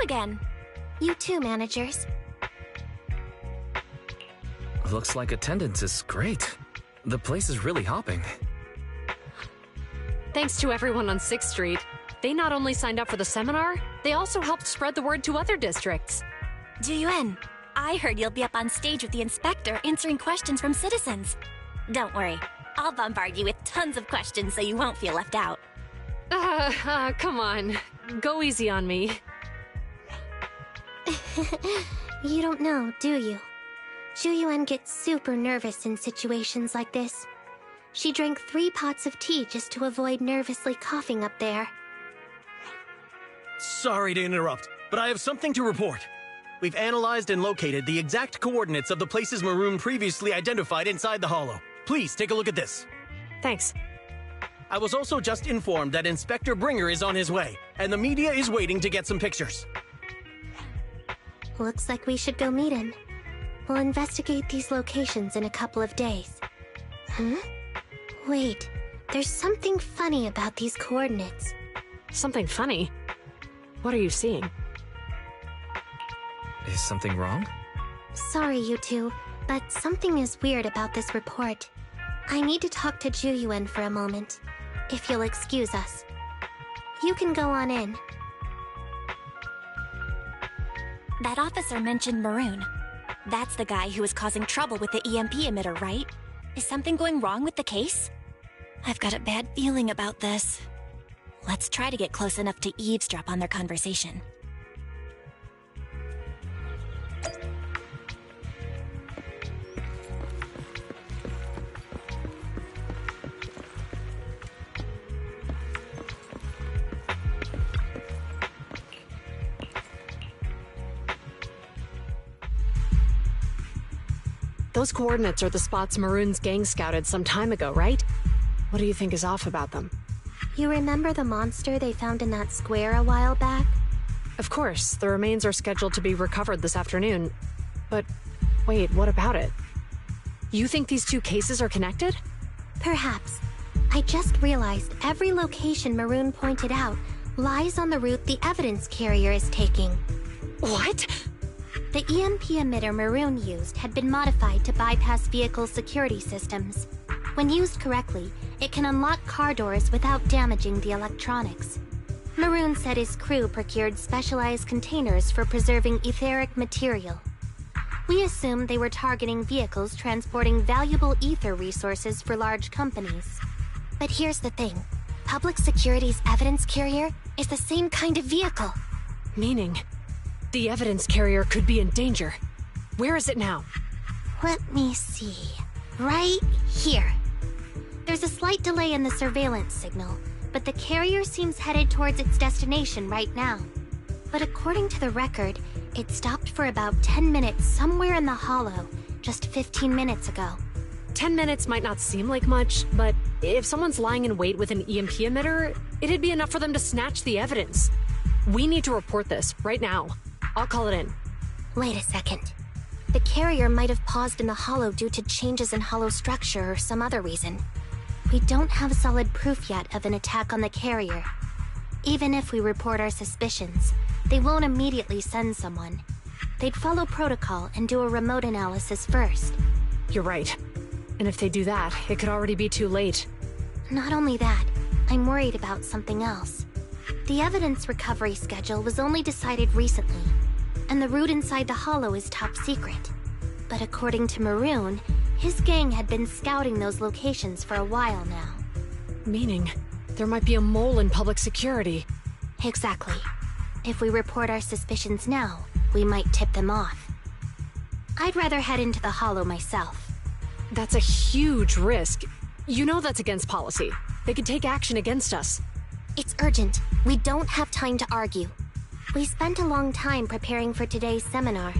again. You too, managers. Looks like attendance is great. The place is really hopping. Thanks to everyone on 6th Street. They not only signed up for the seminar, they also helped spread the word to other districts. Juyuan, I heard you'll be up on stage with the inspector answering questions from citizens. Don't worry, I'll bombard you with tons of questions so you won't feel left out. Come on. Go easy on me. You don't know, do you? Juyuan gets super nervous in situations like this. She drank 3 pots of tea just to avoid nervously coughing up there. Sorry to interrupt, but I have something to report. We've analyzed and located the exact coordinates of the places Maroon previously identified inside the hollow. Please take a look at this. Thanks. I was also just informed that Inspector Bringer is on his way, and the media is waiting to get some pictures. Looks like we should go meet him. We'll investigate these locations in a couple of days. Wait, there's something funny about these coordinates. Something funny? What are you seeing? Is something wrong? Sorry, you two, but something is weird about this report. I need to talk to Juyuan for a moment, if you'll excuse us. You can go on in. That officer mentioned Maroon. That's the guy who was causing trouble with the EMP emitter, right? Is something going wrong with the case? I've got a bad feeling about this. Let's try to get close enough to eavesdrop on their conversation. Those coordinates are the spots Maroon's gang scouted some time ago, right? What do you think is off about them? You remember the monster they found in that square a while back? Of course, the remains are scheduled to be recovered this afternoon. But wait, what about it? You think these two cases are connected? Perhaps. I just realized every location Maroon pointed out lies on the route the evidence carrier is taking. What? The EMP emitter Maroon used had been modified to bypass vehicle security systems. When used correctly, it can unlock car doors without damaging the electronics. Maroon said his crew procured specialized containers for preserving etheric material. We assumed they were targeting vehicles transporting valuable ether resources for large companies. But here's the thing. Public Security's evidence carrier is the same kind of vehicle. Meaning, the evidence carrier could be in danger. Where is it now? Let me see. Right here. There's a slight delay in the surveillance signal, but the carrier seems headed towards its destination right now. But according to the record, it stopped for about 10 minutes somewhere in the hollow, just 15 minutes ago. 10 minutes might not seem like much, but if someone's lying in wait with an EMP emitter, it'd be enough for them to snatch the evidence. We need to report this, right now. I'll call it in. Wait a second. The carrier might have paused in the hollow due to changes in hollow structure or some other reason. We don't have solid proof yet of an attack on the carrier. Even if we report our suspicions, they won't immediately send someone. They'd follow protocol and do a remote analysis first. You're right. And if they do that, it could already be too late. Not only that, I'm worried about something else. The evidence recovery schedule was only decided recently, and the route inside the hollow is top secret. But according to Maroon, his gang had been scouting those locations for a while now. Meaning, there might be a mole in public security. Exactly. If we report our suspicions now, we might tip them off. I'd rather head into the hollow myself. That's a huge risk. You know that's against policy. They could take action against us. It's urgent. We don't have time to argue. We spent a long time preparing for today's seminar.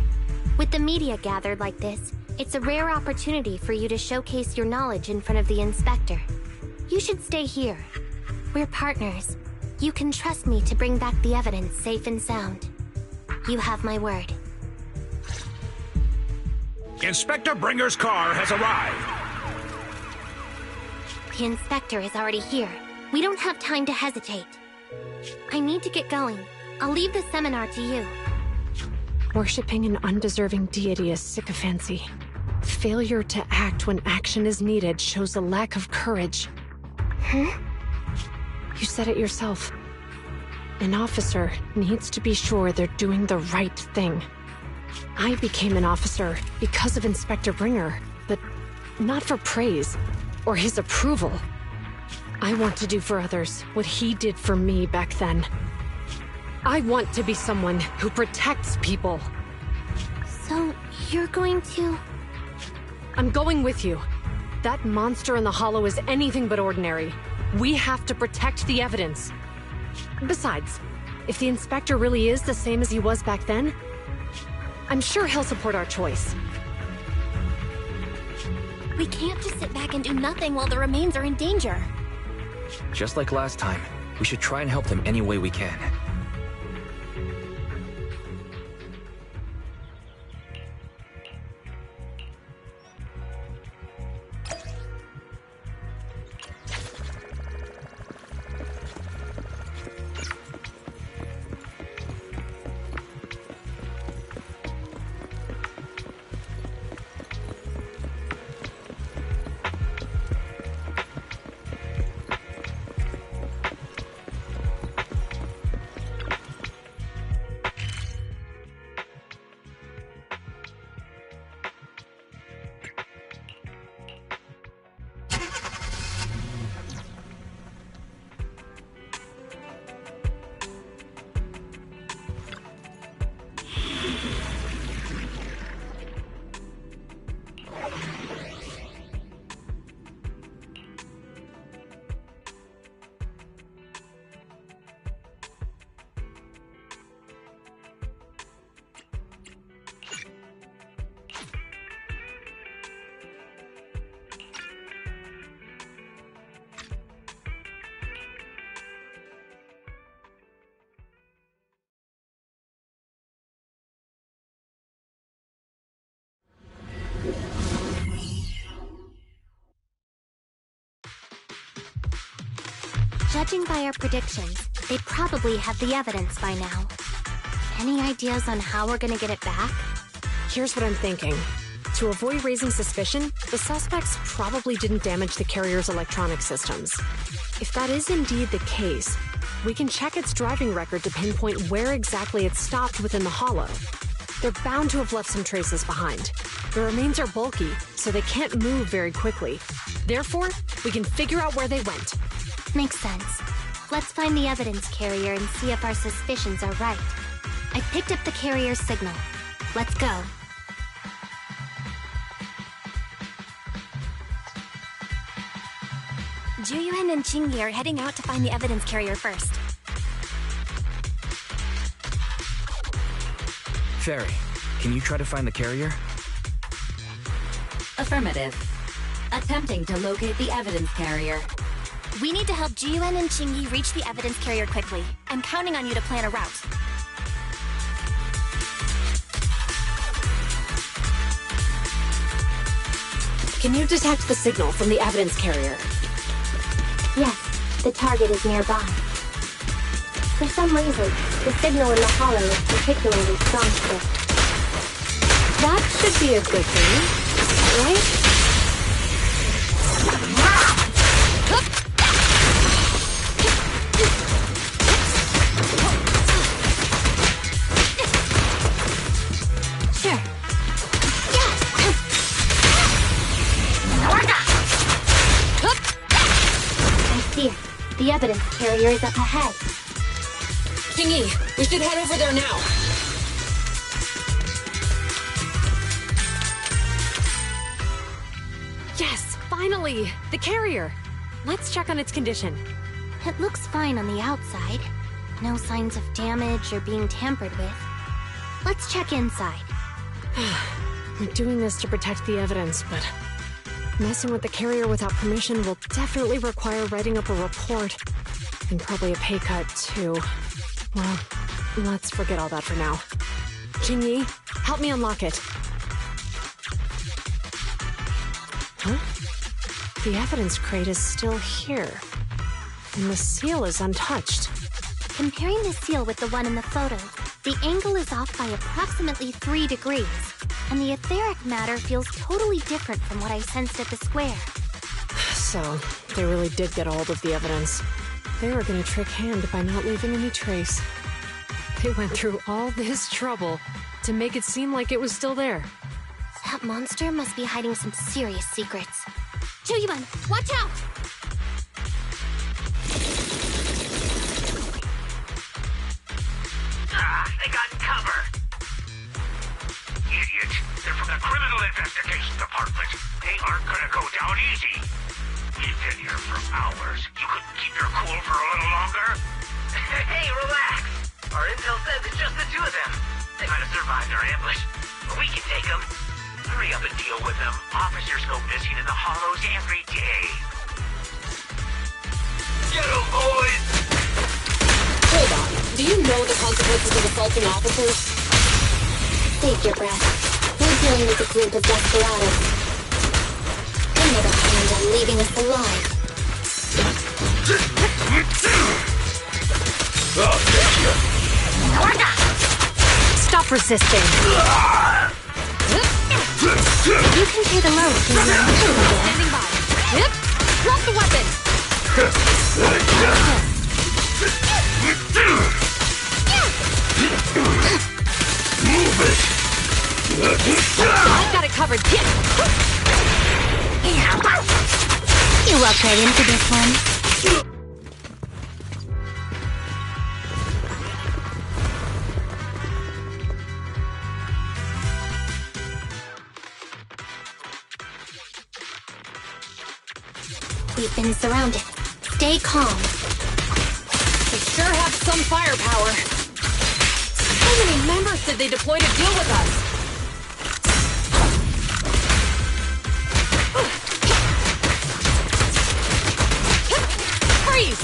With the media gathered like this, it's a rare opportunity for you to showcase your knowledge in front of the inspector. You should stay here. We're partners. You can trust me to bring back the evidence safe and sound. You have my word. Inspector Bringer's car has arrived. The inspector is already here. We don't have time to hesitate. I need to get going. I'll leave the seminar to you. Worshipping an undeserving deity is sycophancy. Failure to act when action is needed shows a lack of courage. Huh? You said it yourself. An officer needs to be sure they're doing the right thing. I became an officer because of Inspector Bringer, but not for praise or his approval. I want to do for others what he did for me back then. I want to be someone who protects people. So, you're going to... I'm going with you. That monster in the hollow is anything but ordinary. We have to protect the evidence. Besides, if the inspector really is the same as he was back then, I'm sure he'll support our choice. We can't just sit back and do nothing while the remains are in danger. Just like last time, we should try and help them any way we can. Judging by our predictions, they probably have the evidence by now. Any ideas on how we're gonna get it back? Here's what I'm thinking. To avoid raising suspicion, the suspects probably didn't damage the carrier's electronic systems. If that is indeed the case, we can check its driving record to pinpoint where exactly it stopped within the hollow. They're bound to have left some traces behind. The remains are bulky, so they can't move very quickly. Therefore, we can figure out where they went. Makes sense. Let's find the evidence carrier and see if our suspicions are right. I picked up the carrier's signal. Let's go. Juyuan and Qingyi are heading out to find the evidence carrier first. Fairy, can you try to find the carrier? Affirmative. Attempting to locate the evidence carrier. We need to help Juyuan and Qingyi reach the evidence carrier quickly. I'm counting on you to plan a route. Can you detect the signal from the evidence carrier? Yes, the target is nearby. For some reason, the signal in the hollow is particularly strong today. That should be a good thing, right? The evidence carrier is up ahead. Qingyi, we should head over there now. Yes, finally! The carrier! Let's check on its condition. It looks fine on the outside. No signs of damage or being tampered with. Let's check inside. We're doing this to protect the evidence, but messing with the carrier without permission will definitely require writing up a report. And probably a pay cut, too. Well, let's forget all that for now. Qingyi, help me unlock it. Huh? The evidence crate is still here. And the seal is untouched. Comparing the seal with the one in the photo, the angle is off by approximately 3 degrees, and the etheric matter feels totally different from what I sensed at the square. So, they really did get a hold of the evidence. They were gonna trick Hand by not leaving any trace. They went through all this trouble to make it seem like it was still there. That monster must be hiding some serious secrets. Chuyuan, watch out! They got cover. Idiots. They're from the Criminal Investigation Department. They aren't gonna go down easy. We've been here for hours. You couldn't keep your cool for a little longer? Hey, relax. Our intel says it's just the two of them. They might have survived our ambush, but we can take them. Hurry up and deal with them. Officers go missing in the hollows every day. Get them, boys! Hold on. Do you know the consequences of assaulting officers? Save your breath. We're dealing with a group of desperados. They never planned on leaving us alive. I'll take you. Stop resisting. You can pay the load, Standing by. Yep. Drop the weapon. Move it. I've got it covered. You walked right into this one. We've been surrounded. Stay calm. They sure have some firepower. How many members did they deploy to deal with us? Freeze!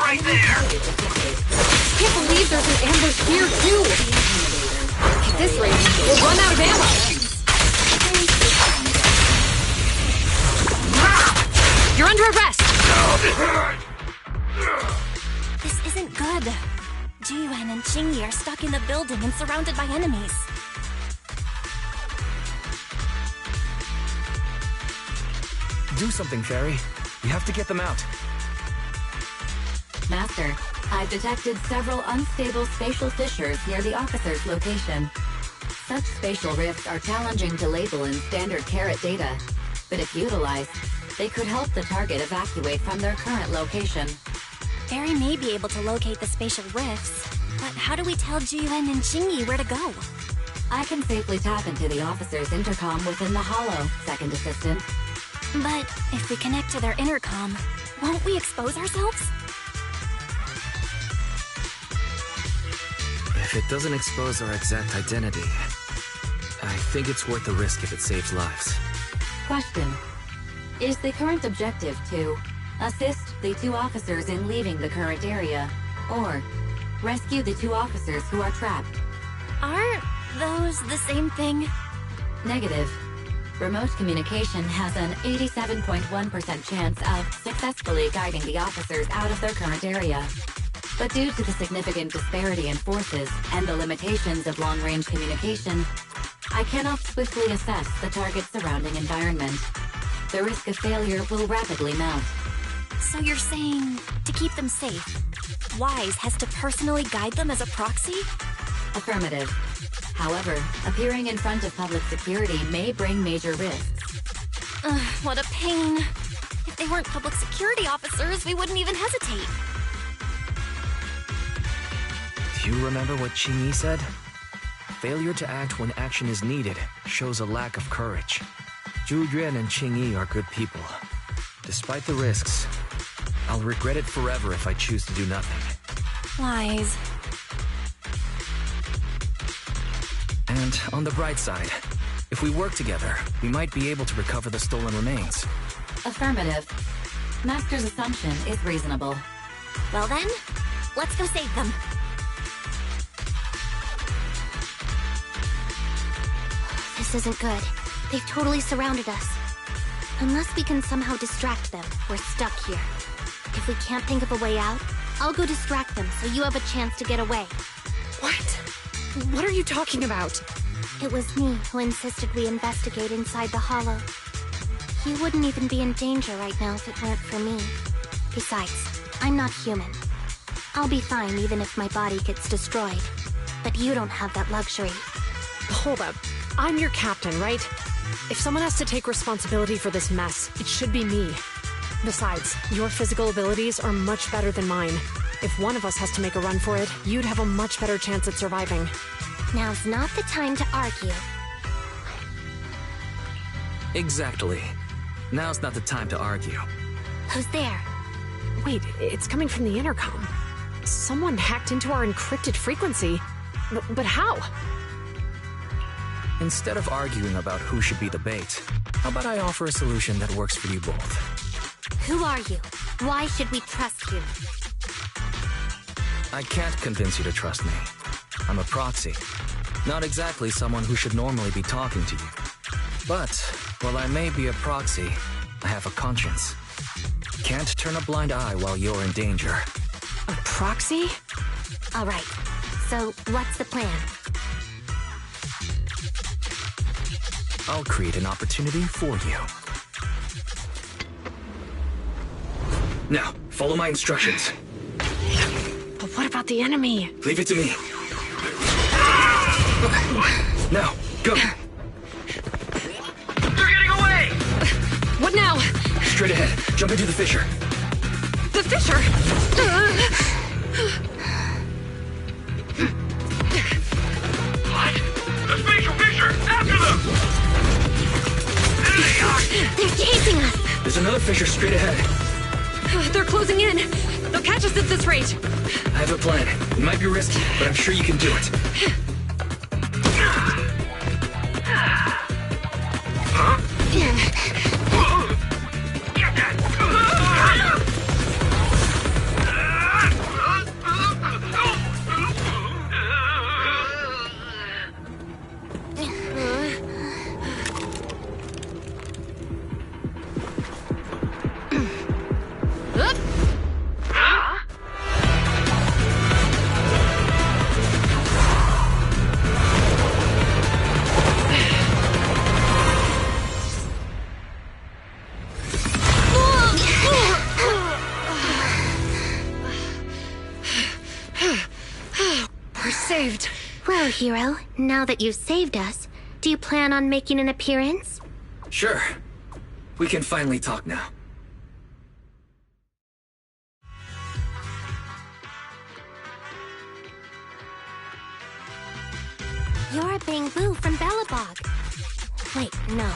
Right there. Can't believe there's an ambush here, too! At this rate, we'll run out of ammo! You're under arrest! This isn't good. Jiyuan and Qingyi are stuck in the building and surrounded by enemies. Do something, Fairy. You have to get them out. Master, I've detected several unstable spatial fissures near the officer's location. Such spatial rifts are challenging to label in standard carrot data, but if utilized, they could help the target evacuate from their current location. Barry may be able to locate the spatial rifts, but how do we tell Jiyuan and Qingyi where to go? I can safely tap into the officer's intercom within the hollow, Second Assistant. But if we connect to their intercom, won't we expose ourselves? If it doesn't expose our exact identity, I think it's worth the risk if it saves lives. Question. Is the current objective to assist the two officers in leaving the current area, or rescue the two officers who are trapped? Aren't those the same thing? Negative. Remote communication has an 87.1% chance of successfully guiding the officers out of their current area. But due to the significant disparity in forces and the limitations of long-range communication, I cannot swiftly assess the target's surrounding environment. The risk of failure will rapidly mount. So you're saying to keep them safe, Wise has to personally guide them as a proxy? Affirmative. However, appearing in front of public security may bring major risks. What a pain. If they weren't public security officers, we wouldn't even hesitate. Do you remember what Qingyi said? Failure to act when action is needed shows a lack of courage. Zhu Yuan and Qingyi are good people. Despite the risks, I'll regret it forever if I choose to do nothing. If we work together, we might be able to recover the stolen remains. Affirmative. Master's assumption is reasonable. Well then, let's go save them. This isn't good. They've totally surrounded us. Unless we can somehow distract them, we're stuck here. If we can't think of a way out, I'll go distract them so you have a chance to get away. What? What are you talking about? It was me who insisted we investigate inside the hollow. You wouldn't even be in danger right now if it weren't for me. Besides, I'm not human. I'll be fine even if my body gets destroyed. But you don't have that luxury. Hold up. I'm your captain, right? If someone has to take responsibility for this mess, it should be me. Besides, your physical abilities are much better than mine. If one of us has to make a run for it, you'd have a much better chance at surviving. Now's not the time to argue. Exactly. Now's not the time to argue. Who's there? Wait, it's coming from the intercom. Someone hacked into our encrypted frequency. But how? Instead of arguing about who should be the bait, how about I offer a solution that works for you both? Who are you? Why should we trust you? I can't convince you to trust me. I'm a proxy. Not exactly someone who should normally be talking to you. But, while I may be a proxy, I have a conscience. Can't turn a blind eye while you're in danger. A proxy? All right. So, what's the plan? I'll create an opportunity for you. Now, follow my instructions. But what about the enemy? Leave it to me. Now, go. They're getting away! What now? Straight ahead. Jump into the fissure. The fissure? What? The spatial fissure! After them! There they are! They're chasing us! There's another fissure straight ahead. They're closing in. They'll catch us at this rate. I have a plan. It might be risky, but I'm sure you can do it. Huh? Get Saved. Well, hero, now that you've saved us, do you plan on making an appearance? Sure. We can finally talk now. You're a Bangbu from Belobog. Wait, no.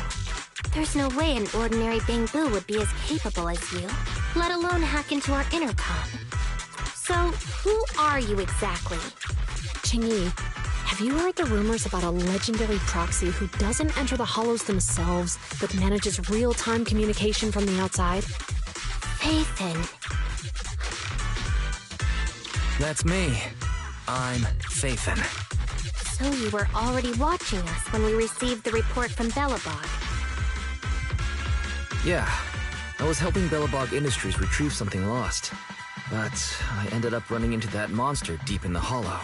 There's no way an ordinary Bangbu would be as capable as you, let alone hack into our intercom. So, who are you exactly? Qingyi, have you heard the rumors about a legendary proxy who doesn't enter the hollows themselves, but manages real-time communication from the outside? Phaethon. That's me. I'm Phaethon. So you were already watching us when we received the report from Belobog. Yeah. I was helping Belobog Industries retrieve something lost. But I ended up running into that monster deep in the hollow.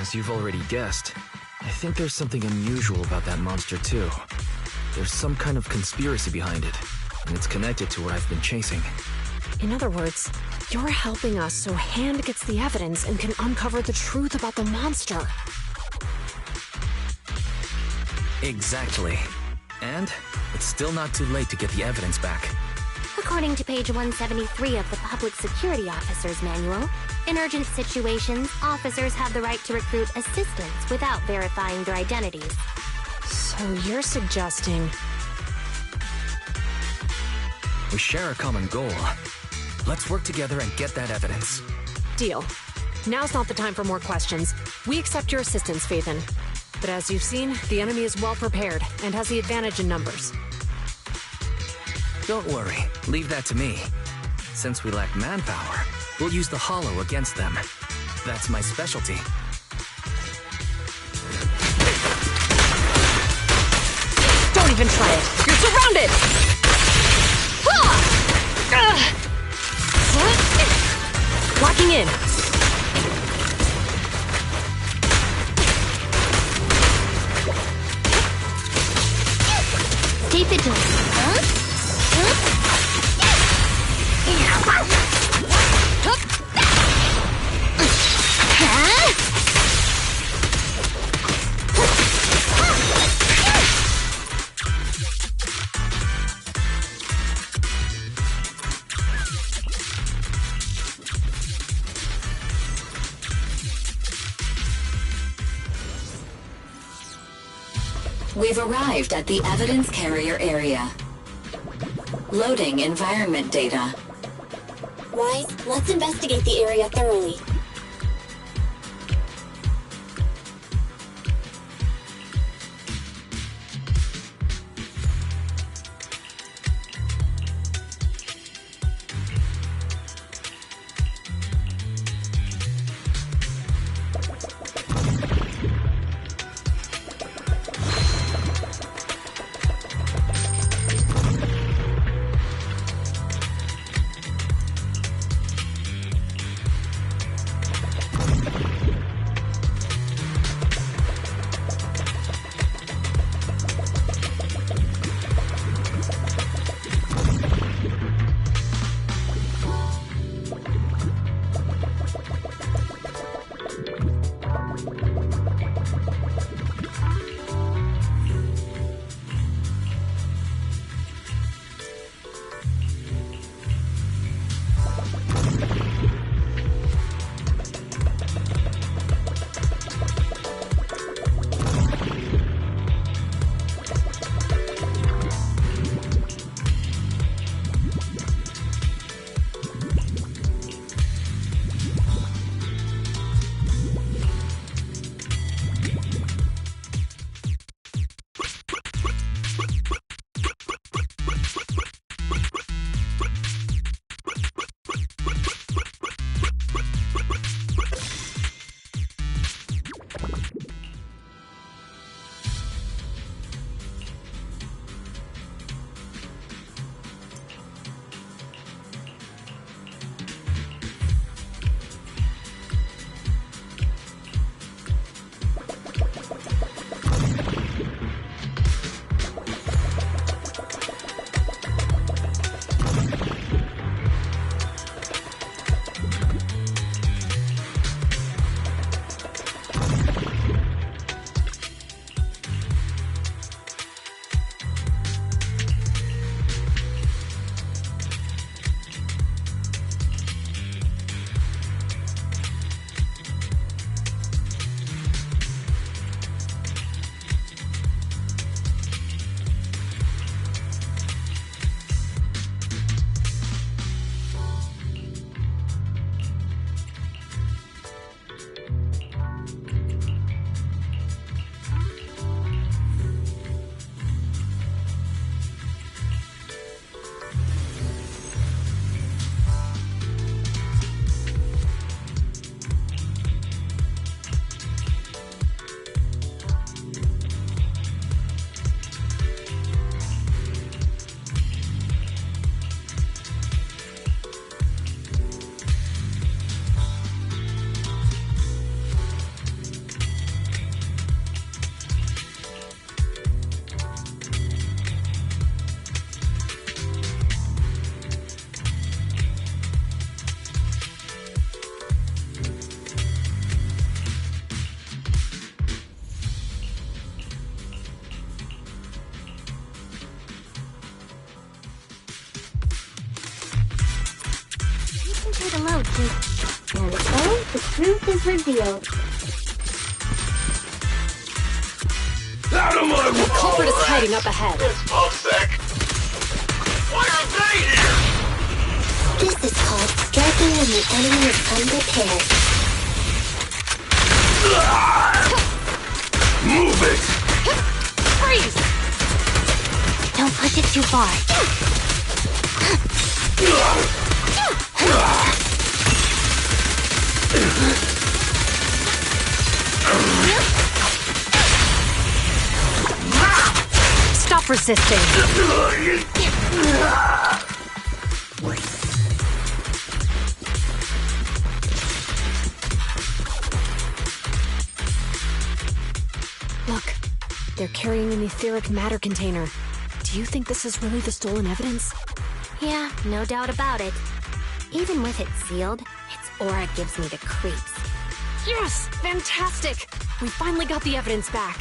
As you've already guessed, I think there's something unusual about that monster too. There's some kind of conspiracy behind it, and it's connected to what I've been chasing. In other words, you're helping us so Hand gets the evidence and can uncover the truth about the monster. Exactly. And it's still not too late to get the evidence back. According to page 173 of the Public Security Officer's Manual, in urgent situations, officers have the right to recruit assistants without verifying their identities. So you're suggesting... We share a common goal. Let's work together and get that evidence. Deal. Now's not the time for more questions. We accept your assistance, Phaethon. But as you've seen, the enemy is well prepared and has the advantage in numbers. Don't worry, leave that to me. Since we lack manpower, we'll use the Hollow against them. That's my specialty. Don't even try it! You're surrounded! Locking in. Stay vigilant. We've arrived at the evidence carrier area. Loading environment data. Wise, let's investigate the area thoroughly. To load, and so the truth is revealed. Out of my way! Culprit is hiding up ahead. It's Pubsec! Why are they here? This is called striking when the enemy is unprepared. Move it! Freeze! Don't push it too far. Stop resisting. Look, they're carrying an etheric matter container. Do you think this is really the stolen evidence? Yeah, no doubt about it. Even with it sealed, its aura gives me the creeps. Yes! Fantastic! We finally got the evidence back.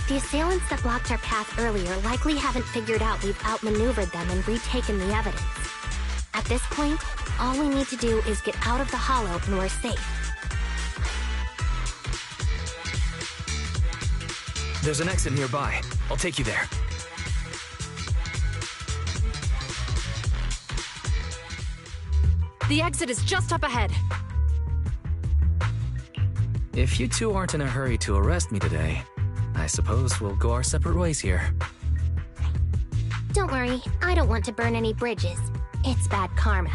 The assailants that blocked our path earlier likely haven't figured out we've outmaneuvered them and retaken the evidence. At this point, all we need to do is get out of the hollow and we're safe. There's an exit nearby. I'll take you there. The exit is just up ahead. If you two aren't in a hurry to arrest me today, I suppose we'll go our separate ways here. Don't worry, I don't want to burn any bridges. It's bad karma.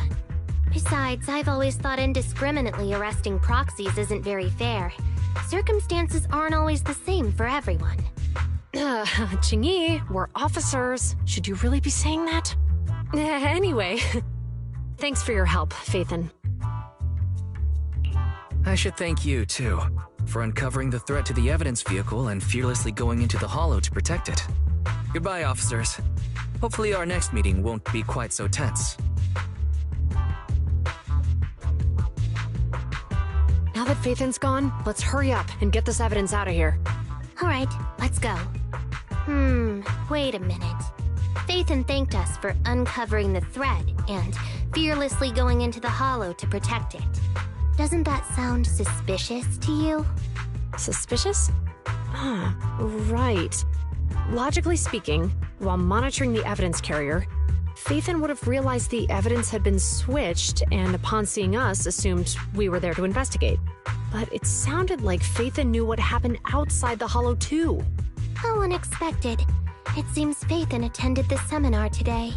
Besides, I've always thought indiscriminately arresting proxies isn't very fair. Circumstances aren't always the same for everyone. Qingyi, we're officers. Should you really be saying that? Anyway, thanks for your help, Phaethon. I should thank you, too, for uncovering the threat to the evidence vehicle and fearlessly going into the hollow to protect it. Goodbye, officers. Hopefully our next meeting won't be quite so tense. Now that Phaethon's gone, let's hurry up and get this evidence out of here. Alright, let's go. Wait a minute. Phaethon thanked us for uncovering the thread and fearlessly going into the hollow to protect it. Doesn't that sound suspicious to you? Suspicious? Right. Logically speaking, while monitoring the evidence carrier, Phaethon would have realized the evidence had been switched and upon seeing us assumed we were there to investigate. But it sounded like Phaethon knew what happened outside the hollow too. How unexpected. It seems Phaethon attended the seminar today.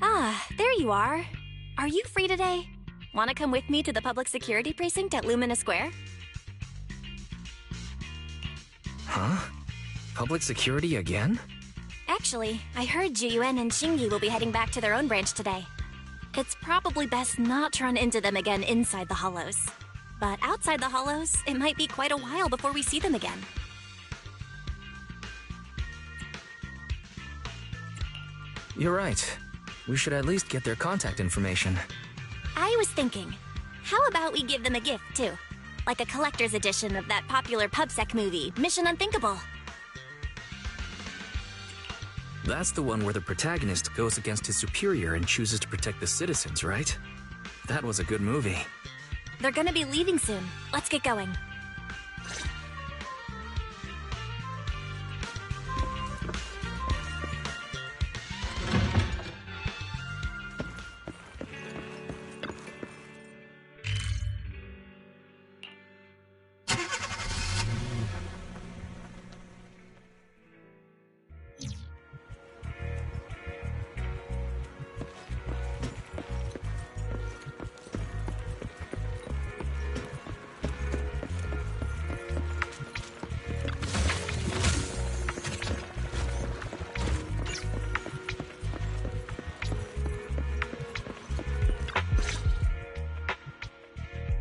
Ah, there you are. Are you free today? Want to come with me to the public security precinct at Lumina Square? Huh? Public security again? Actually, I heard Juyuan and Xingyi will be heading back to their own branch today. It's probably best not to run into them again inside the hollows. But outside the hollows, it might be quite a while before we see them again. You're right. We should at least get their contact information. I was thinking, how about we give them a gift, too? Like a collector's edition of that popular PubSec movie, Mission Unthinkable. That's the one where the protagonist goes against his superior and chooses to protect the citizens, right? That was a good movie. They're gonna be leaving soon. Let's get going.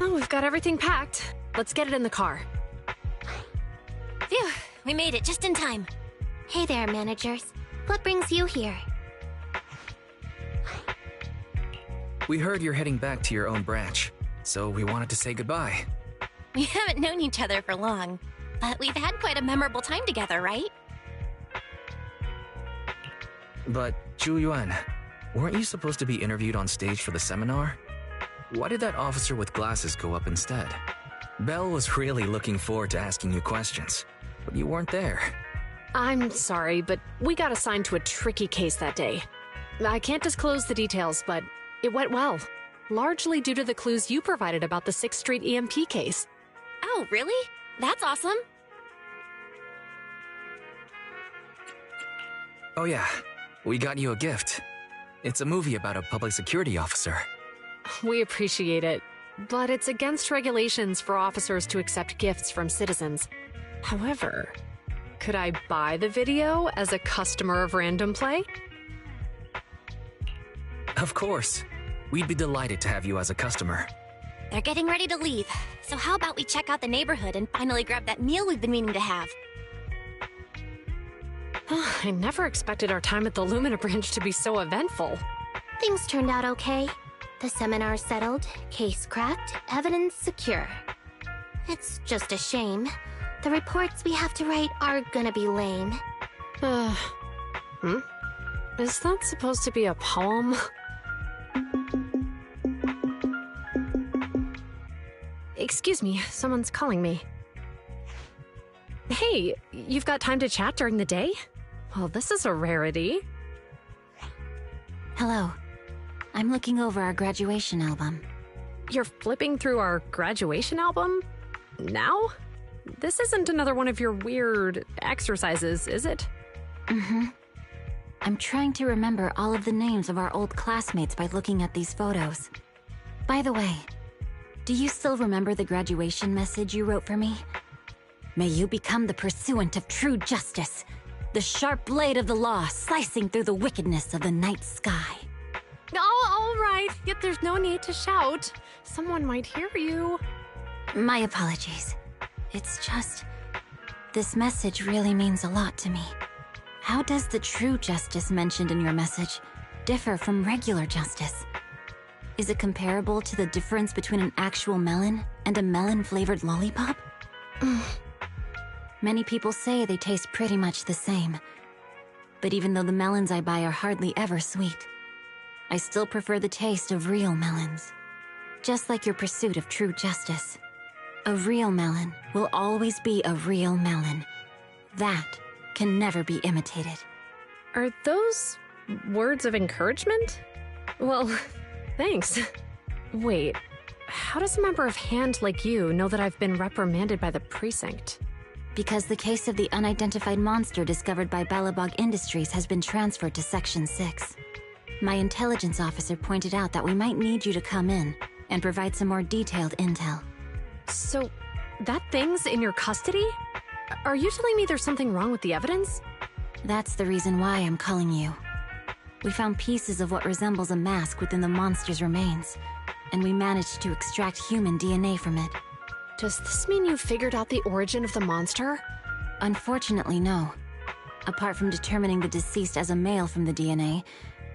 Oh, we've got everything packed. Let's get it in the car. Phew, we made it just in time. Hey there, managers. What brings you here? We heard you're heading back to your own branch, so we wanted to say goodbye. We haven't known each other for long, but we've had quite a memorable time together, right? But, Zhu weren't you supposed to be interviewed on stage for the seminar? Why did that officer with glasses go up instead? Belle was really looking forward to asking you questions. but you weren't there. I'm sorry, but we got assigned to a tricky case that day. I can't disclose the details, but it went well. Largely due to the clues you provided about the 6th Street EMP case. Oh, really? That's awesome. Oh yeah, we got you a gift. It's a movie about a public security officer. We appreciate it, but it's against regulations for officers to accept gifts from citizens. However, could I buy the video as a customer of Random Play? Of course. We'd be delighted to have you as a customer. They're getting ready to leave, so how about we check out the neighborhood and finally grab that meal we've been meaning to have? I never expected our time at the Lumina branch to be so eventful. Things turned out okay. The seminar settled, case cracked, evidence secure. It's just a shame. The reports we have to write are gonna be lame. Is that supposed to be a poem? Excuse me, someone's calling me. Hey, you've got time to chat during the day? Well, this is a rarity. Hello. I'm looking over our graduation album. You're flipping through our graduation album? Now? This isn't another one of your weird exercises, is it? Mm-hmm. I'm trying to remember all of the names of our old classmates by looking at these photos. By the way, do you still remember the graduation message you wrote for me? May you become the pursuant of true justice, the sharp blade of the law slicing through the wickedness of the night sky. Oh, all right. Yet there's no need to shout. Someone might hear you. My apologies. It's just... this message really means a lot to me. How does the true justice mentioned in your message differ from regular justice? Is it comparable to the difference between an actual melon and a melon-flavored lollipop? Many people say they taste pretty much the same. But even though the melons I buy are hardly ever sweet, I still prefer the taste of real melons. Just like your pursuit of true justice. A real melon will always be a real melon. That can never be imitated. Are those words of encouragement? Well, thanks. Wait, how does a member of HAND like you know that I've been reprimanded by the precinct? Because the case of the unidentified monster discovered by Balabog Industries has been transferred to Section 6. My intelligence officer pointed out that we might need you to come in and provide some more detailed intel. So, that thing's in your custody? Are you telling me there's something wrong with the evidence? That's the reason why I'm calling you. We found pieces of what resembles a mask within the monster's remains, and we managed to extract human DNA from it. Does this mean you figured out the origin of the monster? Unfortunately, no. Apart from determining the deceased as a male from the DNA,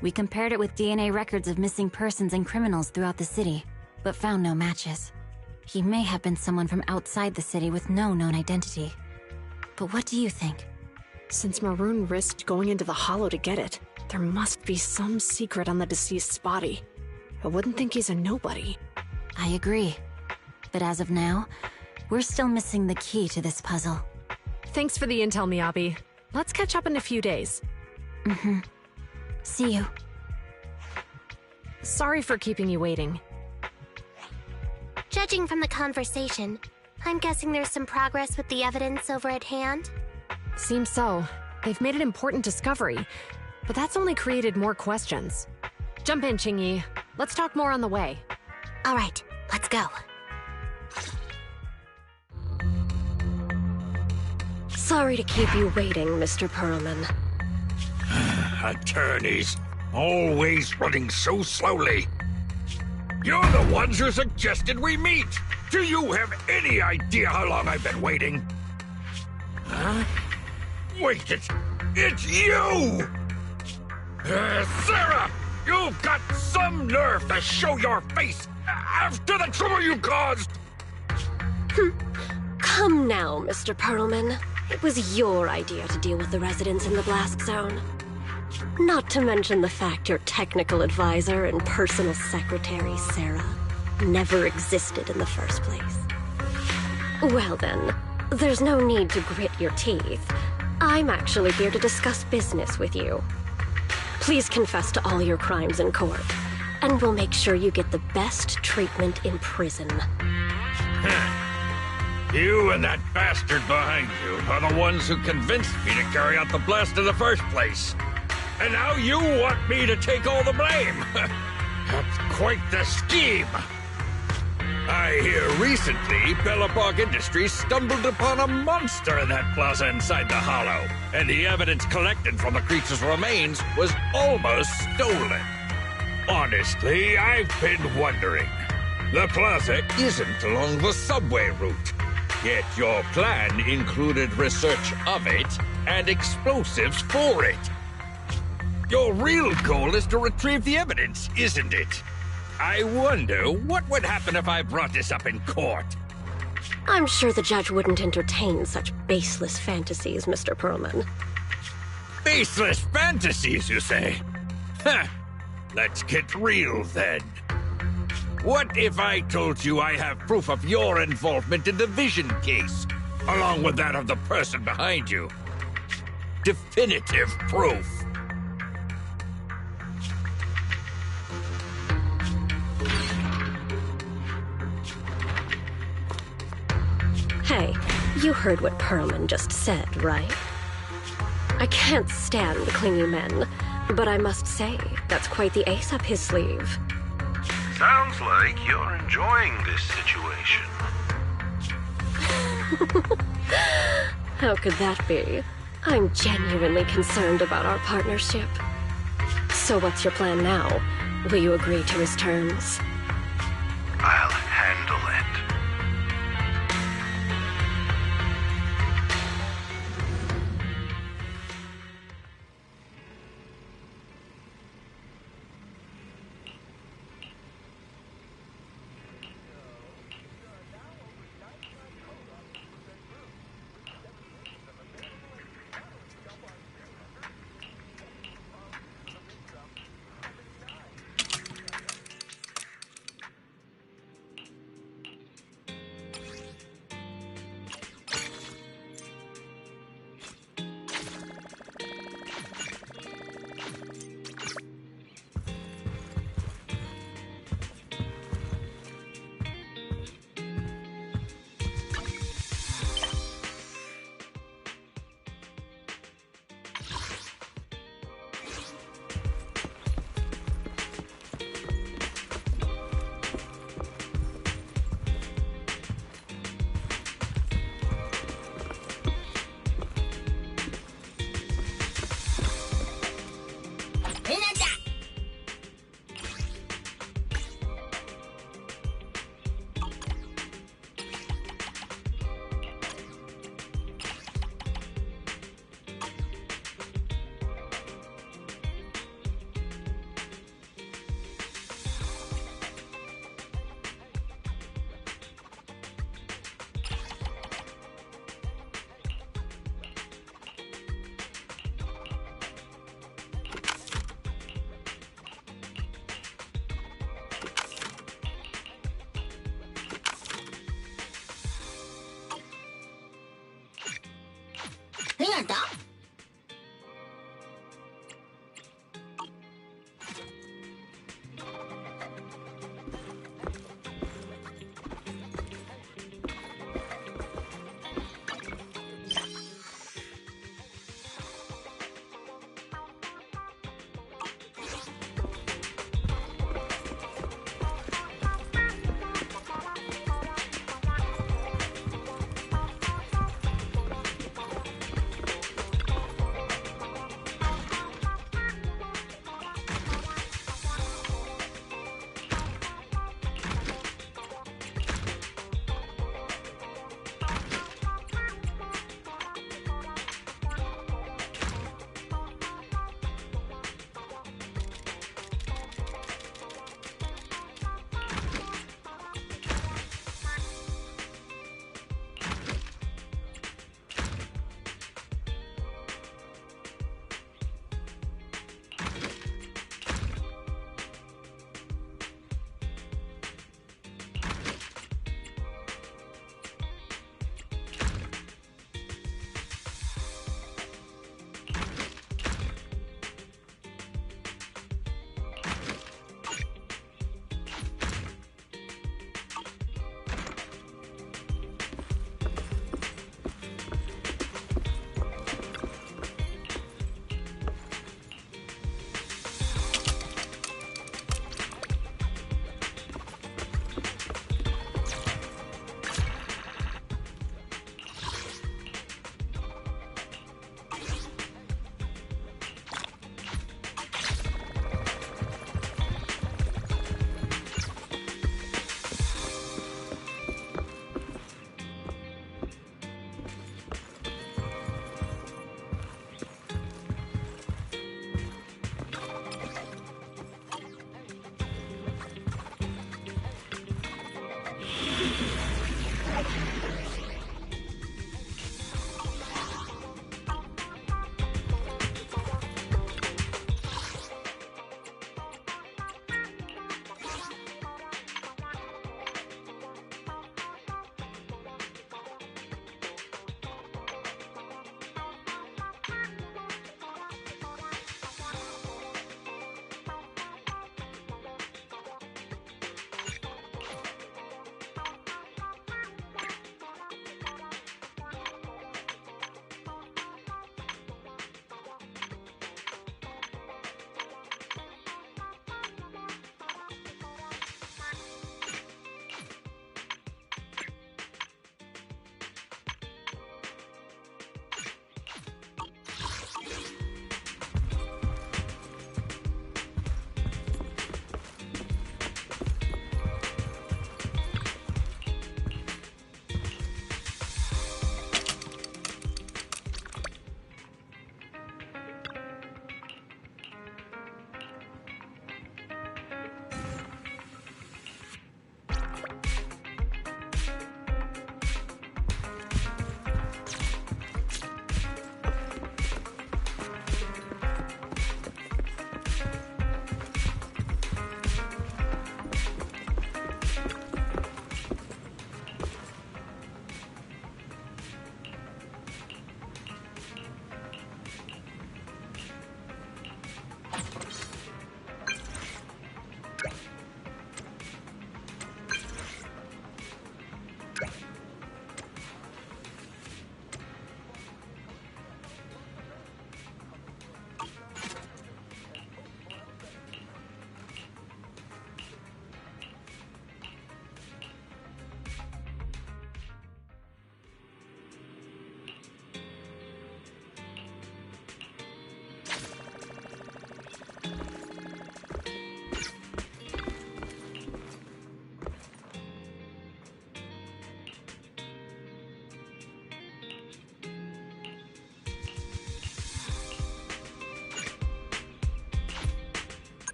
we compared it with DNA records of missing persons and criminals throughout the city, but found no matches. He may have been someone from outside the city with no known identity. But what do you think? Since Maroon risked going into the Hollow to get it, there must be some secret on the deceased's body. I wouldn't think he's a nobody. I agree. But as of now, we're still missing the key to this puzzle. Thanks for the intel, Miyabi. Let's catch up in a few days. Mm-hmm. See you. Sorry for keeping you waiting. Judging from the conversation, I'm guessing there's some progress with the evidence over at HAND? Seems so. They've made an important discovery, but that's only created more questions. Jump in, Qingyi. Let's talk more on the way. All right, let's go. Sorry to keep you waiting, Mr. Perlman. Attorneys, always running so slowly. You're the ones who suggested we meet. Do you have any idea how long I've been waiting? Huh? Wait, it's you! Sarah! You've got some nerve to show your face after the trouble you caused! Come now, Mr. Perlman. It was your idea to deal with the residents in the blast zone. Not to mention the fact your technical advisor and personal secretary, Sarah, never existed in the first place. Well then, There's no need to grit your teeth. I'm actually here to discuss business with you. Please confess to all your crimes in court, and we'll make sure you get the best treatment in prison. You and that bastard behind you are the ones who convinced me to carry out the blast in the first place. And now you want me to take all the blame. That's quite the scheme. I hear recently Bellabog Industries stumbled upon a monster in that plaza inside the hollow, and the evidence collected from the creature's remains was almost stolen. Honestly, I've been wondering. The plaza isn't along the subway route, yet your plan included research of it and explosives for it. Your real goal is to retrieve the evidence, isn't it? I wonder what would happen if I brought this up in court. I'm sure the judge wouldn't entertain such baseless fantasies, Mr. Perlman. Baseless fantasies, you say? Huh. Let's get real, then. What if I told you I have proof of your involvement in the Vision case, along with that of the person behind you? Definitive proof. Hey, you heard what Perlman just said, right? I can't stand clingy men, but I must say, that's quite the ace up his sleeve. Sounds like you're enjoying this situation. How could that be? I'm genuinely concerned about our partnership. So what's your plan now? Will you agree to his terms? I'll handle it.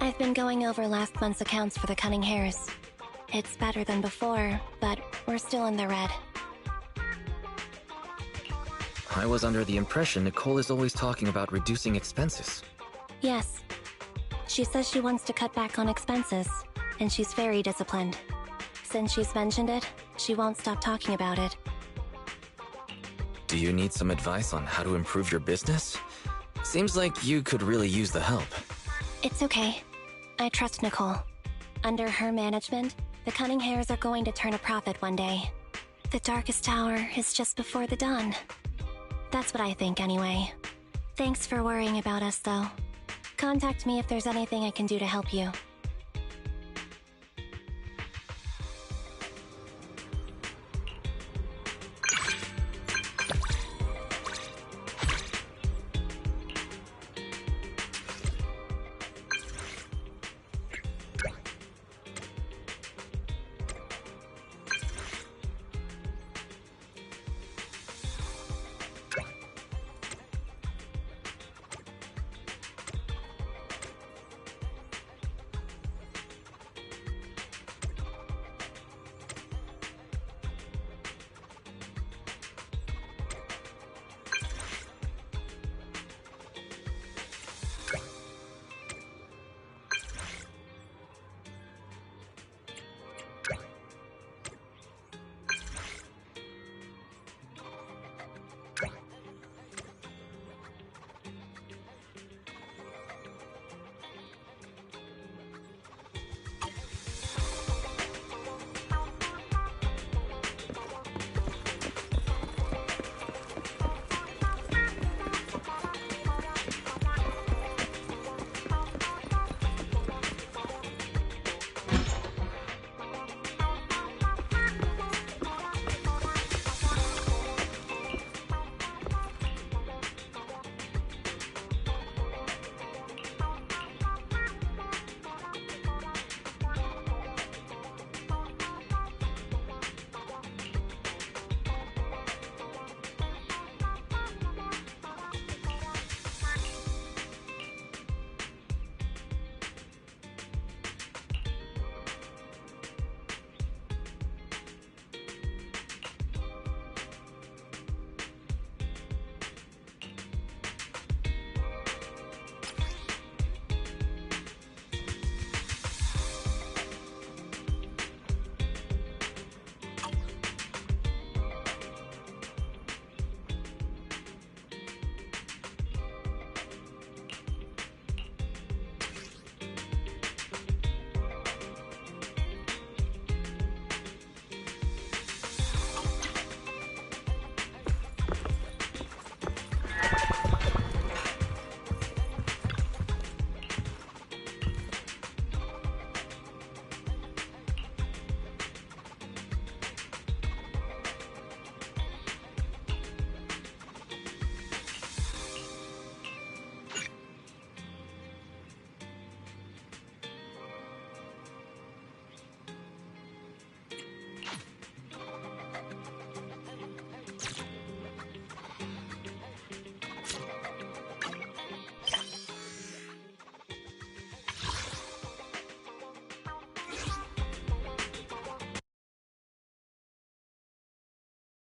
I've been going over last month's accounts for the Cunning Hares. It's better than before, but we're still in the red. I was under the impression Nicole is always talking about reducing expenses. Yes. She says she wants to cut back on expenses, and she's very disciplined. Since she's mentioned it, she won't stop talking about it. Do you need some advice on how to improve your business? Seems like you could really use the help. It's okay. I trust Nicole. Under her management, the Cunning Hares are going to turn a profit one day. The darkest hour is just before the dawn. That's what I think anyway. Thanks for worrying about us, though. Contact me if there's anything I can do to help you.